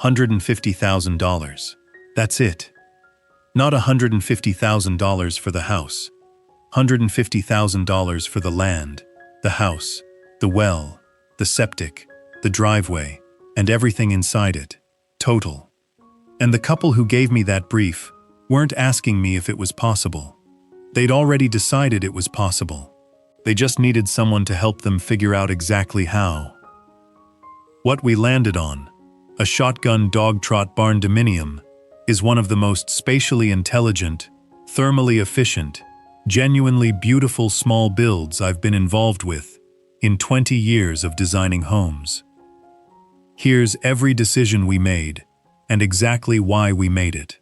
$150,000. That's it. Not $150,000 for the house. $150,000 for the land, the house, the well, the septic, the driveway, and everything inside it. Total. And the couple who gave me that brief weren't asking me if it was possible. They'd already decided it was possible. They just needed someone to help them figure out exactly how. What we landed on, a shotgun Dogtrot Barndominium, is one of the most spatially intelligent, thermally efficient, genuinely beautiful small builds I've been involved with in 20 years of designing homes. Here's every decision we made and exactly why we made it.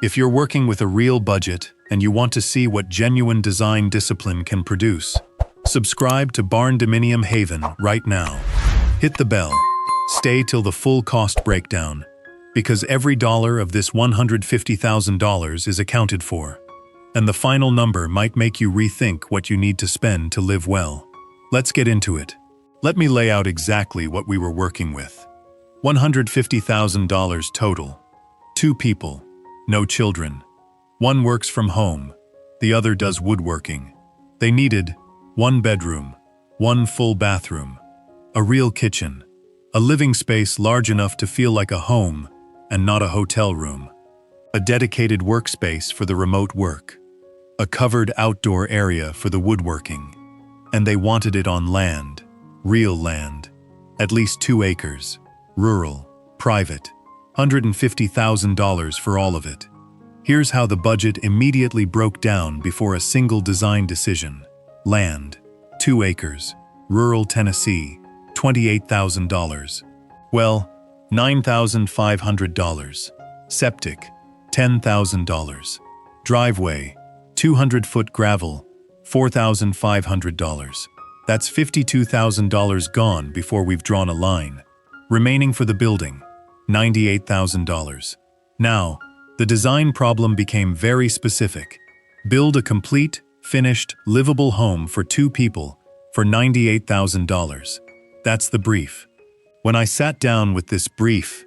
If you're working with a real budget and you want to see what genuine design discipline can produce, subscribe to Barndominium Haven right now. Hit the bell. Stay till the full cost breakdown, because every dollar of this $150,000 is accounted for, and the final number might make you rethink what you need to spend to live well. Let's get into it. Let me lay out exactly what we were working with. $150,000 total. 2 people, no children. One works from home, the other does woodworking. They needed 1 bedroom, 1 full bathroom, a real kitchen, a living space large enough to feel like a home and not a hotel room, a dedicated workspace for the remote work, a covered outdoor area for the woodworking. And they wanted it on land, real land, at least 2 acres, rural, private, $150,000 for all of it. Here's how the budget immediately broke down before a single design decision. Land, 2 acres, rural Tennessee, $28,000. Well, $9,500. Septic, $10,000. Driveway, 200-foot gravel, $4,500. That's $52,000 gone before we've drawn a line. Remaining for the building, $98,000. Now, the design problem became very specific. Build a complete, finished, livable home for 2 people for $98,000. That's the brief. When I sat down with this brief,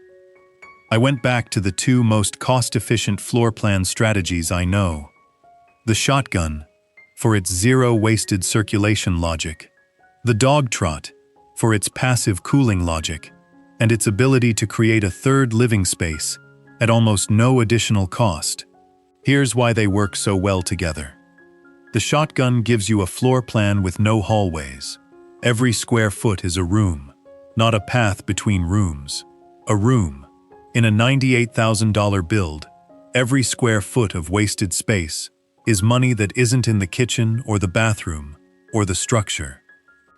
I went back to the 2 most cost-efficient floor plan strategies I know. The shotgun, for its zero-wasted circulation logic. The Dogtrot, for its passive cooling logic, and its ability to create a 3rd living space at almost no additional cost. Here's why they work so well together. The shotgun gives you a floor plan with no hallways. Every square foot is a room, not a path between rooms. A room. In a $98,000 build, every square foot of wasted space is money that isn't in the kitchen or the bathroom or the structure.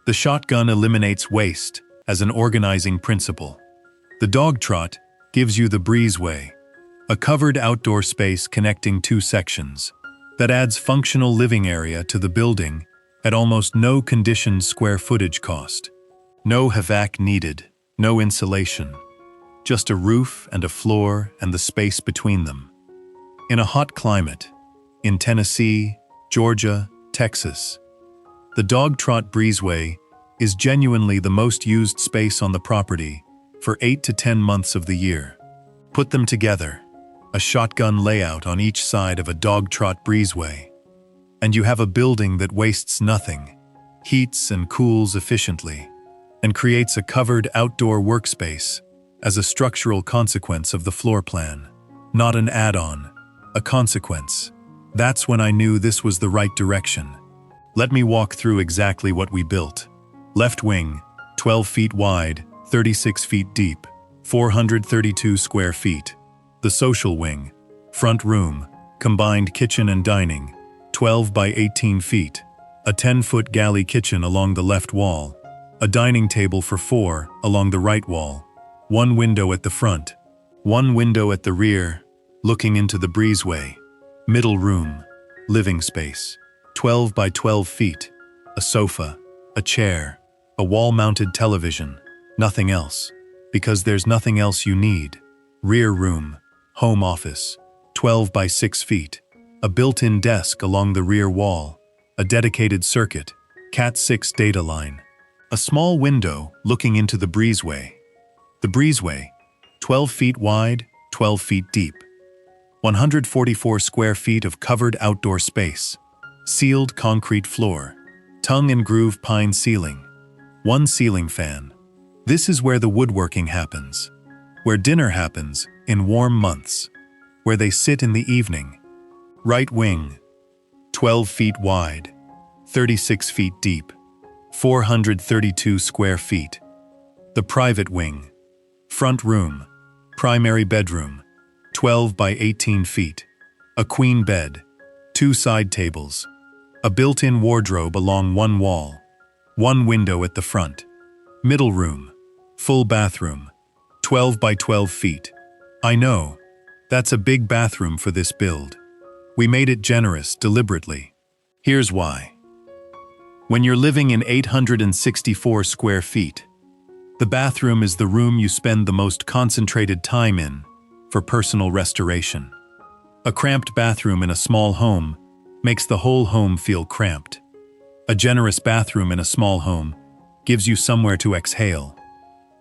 The shotgun eliminates waste as an organizing principle. The Dogtrot gives you the breezeway, a covered outdoor space connecting 2 sections that adds functional living area to the building at almost no conditioned square footage cost. No HVAC needed, no insulation, just a roof and a floor and the space between them. In a hot climate, in Tennessee, Georgia, Texas, the Dogtrot breezeway is genuinely the most used space on the property for 8 to 10 months of the year. Put them together, a shotgun layout on each side of a Dogtrot breezeway, and you have a building that wastes nothing, heats and cools efficiently, and creates a covered outdoor workspace as a structural consequence of the floor plan. Not an add-on, a consequence. That's when I knew this was the right direction. Let me walk through exactly what we built. Left wing, 12 feet wide, 36 feet deep, 432 square feet. The social wing, front room, combined kitchen and dining, 12 by 18 feet, a 10-foot galley kitchen along the left wall, a dining table for 4 along the right wall, 1 window at the front, 1 window at the rear, looking into the breezeway. Middle room, living space, 12 by 12 feet, a sofa, a chair, a wall-mounted television, nothing else, because there's nothing else you need. Rear room, home office, 12 by 6 feet, a built-in desk along the rear wall, a dedicated circuit, Cat6 data line, a small window looking into the breezeway. The breezeway, 12 feet wide, 12 feet deep, 144 square feet of covered outdoor space, sealed concrete floor, tongue and groove pine ceiling, one ceiling fan. This is where the woodworking happens, where dinner happens in warm months, where they sit in the evening. Right wing, 12 feet wide, 36 feet deep, 432 square feet. The private wing, front room, primary bedroom, 12 by 18 feet, a queen bed, 2 side tables, a built-in wardrobe along one wall, one window at the front. Middle room, full bathroom, 12 by 12 feet. I know, that's a big bathroom for this build. We made it generous deliberately. Here's why. When you're living in 864 square feet, the bathroom is the room you spend the most concentrated time in for personal restoration. A cramped bathroom in a small home makes the whole home feel cramped. A generous bathroom in a small home gives you somewhere to exhale.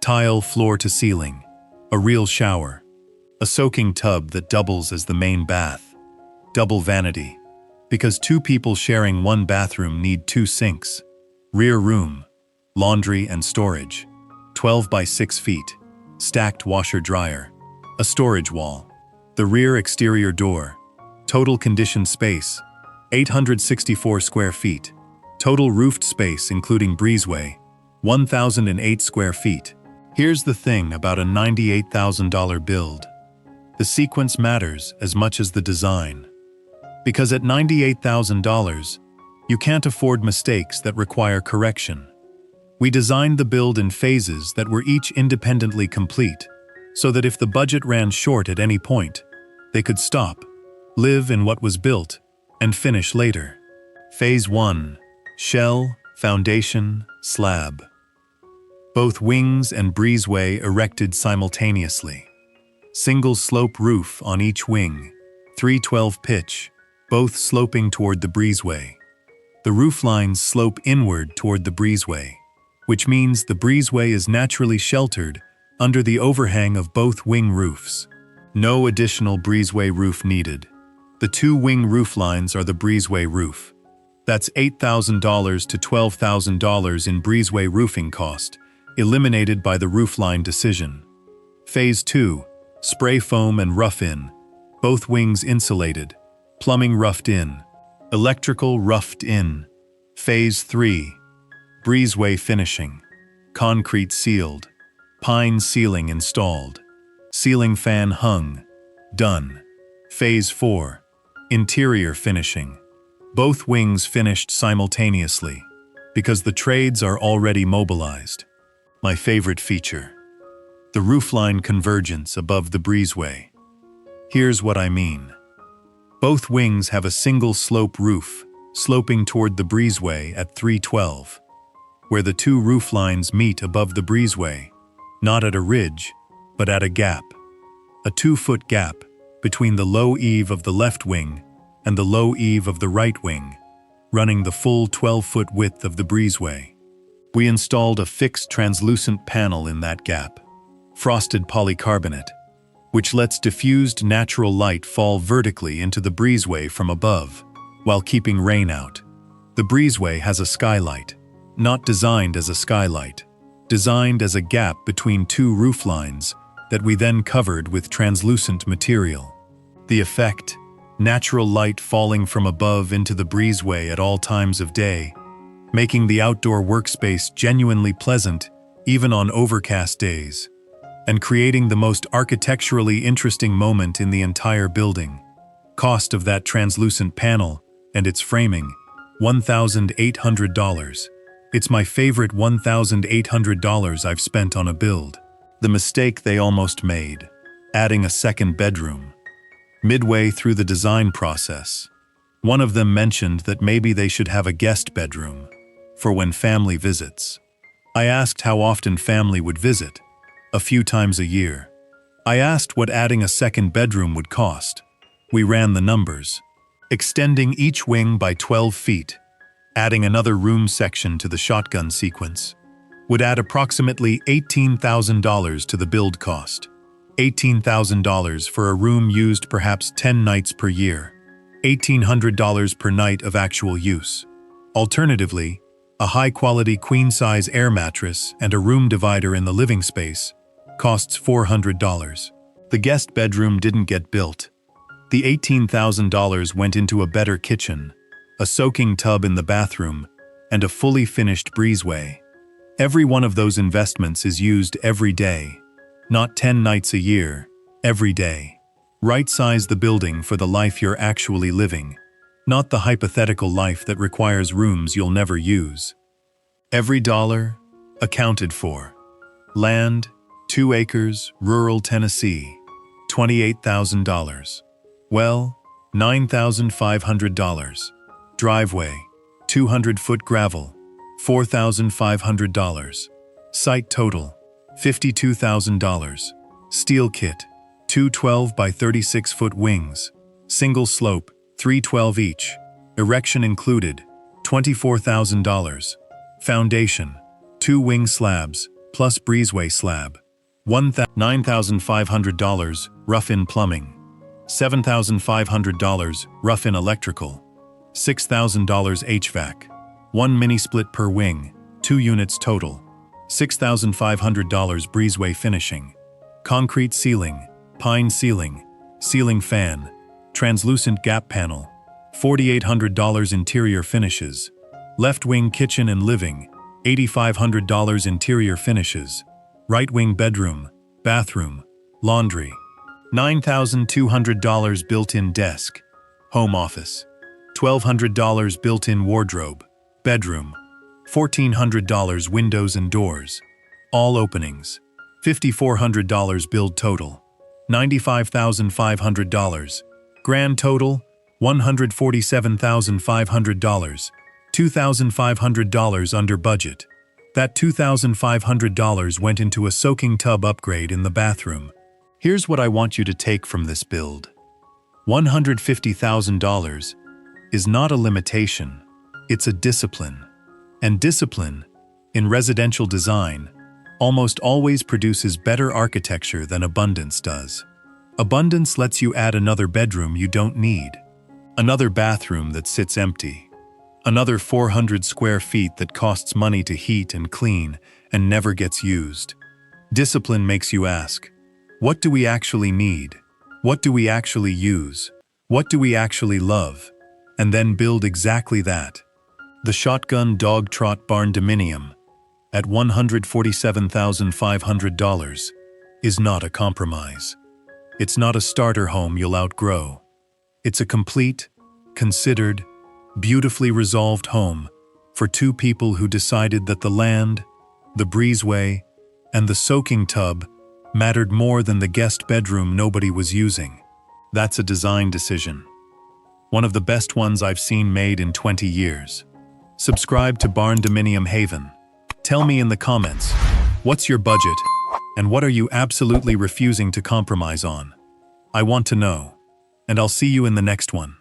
Tile floor to ceiling, a real shower, a soaking tub that doubles as the main bath. Double vanity, because 2 people sharing one bathroom need 2 sinks. Rear room, laundry and storage, 12 by 6 feet, stacked washer-dryer, a storage wall, the rear exterior door, total conditioned space, 864 square feet, total roofed space including breezeway, 1,008 square feet. Here's the thing about a $98,000 build. The sequence matters as much as the design. Because at $98,000, you can't afford mistakes that require correction. We designed the build in phases that were each independently complete, so that if the budget ran short at any point, they could stop, live in what was built, and finish later. Phase 1, shell, foundation, slab. Both wings and breezeway erected simultaneously. Single slope roof on each wing, 312 pitch, both sloping toward the breezeway. The roof lines slope inward toward the breezeway, which means the breezeway is naturally sheltered under the overhang of both wing roofs. No additional breezeway roof needed. The 2 wing roof lines are the breezeway roof. That's $8,000 to $12,000 in breezeway roofing cost, eliminated by the roofline decision. Phase 2, spray foam and rough in, both wings insulated, plumbing roughed in, electrical roughed in. Phase 3, breezeway finishing, concrete sealed, pine ceiling installed, ceiling fan hung, done. Phase 4, interior finishing, both wings finished simultaneously, because the trades are already mobilized. My favorite feature, the roofline convergence above the breezeway. Here's what I mean. Both wings have a single slope roof, sloping toward the breezeway at 312, where the 2 roof lines meet above the breezeway, not at a ridge, but at a gap. A 2-foot gap between the low eave of the left wing and the low eave of the right wing, running the full 12-foot width of the breezeway. We installed a fixed translucent panel in that gap, frosted polycarbonate, which lets diffused natural light fall vertically into the breezeway from above, while keeping rain out. The breezeway has a skylight, not designed as a skylight, designed as a gap between 2 roof lines that we then covered with translucent material. The effect, natural light falling from above into the breezeway at all times of day, making the outdoor workspace genuinely pleasant even on overcast days, and creating the most architecturally interesting moment in the entire building. Cost of that translucent panel and its framing, $1,800. It's my favorite $1,800 I've spent on a build. The mistake they almost made, adding a second bedroom. Midway through the design process, one of them mentioned that maybe they should have a guest bedroom for when family visits. I asked how often family would visit. A few times a year. I asked what adding a second bedroom would cost. We ran the numbers. Extending each wing by 12 feet Adding another room section to the shotgun sequence would add approximately $18,000 to the build cost. $18,000 for a room used perhaps 10 nights per year. $1,800 per night of actual use. Alternatively, a high-quality queen-size air mattress and a room divider in the living space costs $400. The guest bedroom didn't get built. The $18,000 went into a better kitchen, a soaking tub in the bathroom, and a fully finished breezeway. Every one of those investments is used every day, not 10 nights a year, every day. Right-size the building for the life you're actually living, not the hypothetical life that requires rooms you'll never use. Every dollar, accounted for. Land, 2 acres, rural Tennessee, $28,000. Well, $9,500. Driveway, 200-foot gravel, $4,500. Site total, $52,000. Steel kit, 2 12 by 36-foot wings. Single slope, 312 each. Erection included, $24,000. Foundation, 2 wing slabs, plus breezeway slab. $9,500 rough-in plumbing. $7,500 rough-in electrical. $6,000 HVAC. 1 mini-split per wing, 2 units total. $6,500 breezeway finishing. Concrete ceiling, pine ceiling, ceiling fan, translucent gap panel. $4,800 interior finishes. Left wing kitchen and living, $8,500 interior finishes. Right wing bedroom, bathroom, laundry. $9,200 built-in desk, home office. $1,200 built-in wardrobe, bedroom. $1,400 windows and doors, all openings. $5,400 build total. $95,500. Grand total, $147,500. $2,500 under budget. That $2,500 went into a soaking tub upgrade in the bathroom. Here's what I want you to take from this build. $150,000 is not a limitation, it's a discipline. And discipline, in residential design, almost always produces better architecture than abundance does. Abundance lets you add another bedroom you don't need, another bathroom that sits empty, another 400 square feet that costs money to heat and clean and never gets used. Discipline makes you ask, what do we actually need? What do we actually use? What do we actually love? And then build exactly that. The shotgun Dogtrot Barndominium, at $147,500, is not a compromise. It's not a starter home you'll outgrow. It's a complete, considered, beautifully resolved home for 2 people who decided that the land, the breezeway, and the soaking tub mattered more than the guest bedroom nobody was using. That's a design decision. One of the best ones I've seen made in 20 years. Subscribe to Barndominium Haven. Tell me in the comments, what's your budget, and what are you absolutely refusing to compromise on? I want to know, and I'll see you in the next one.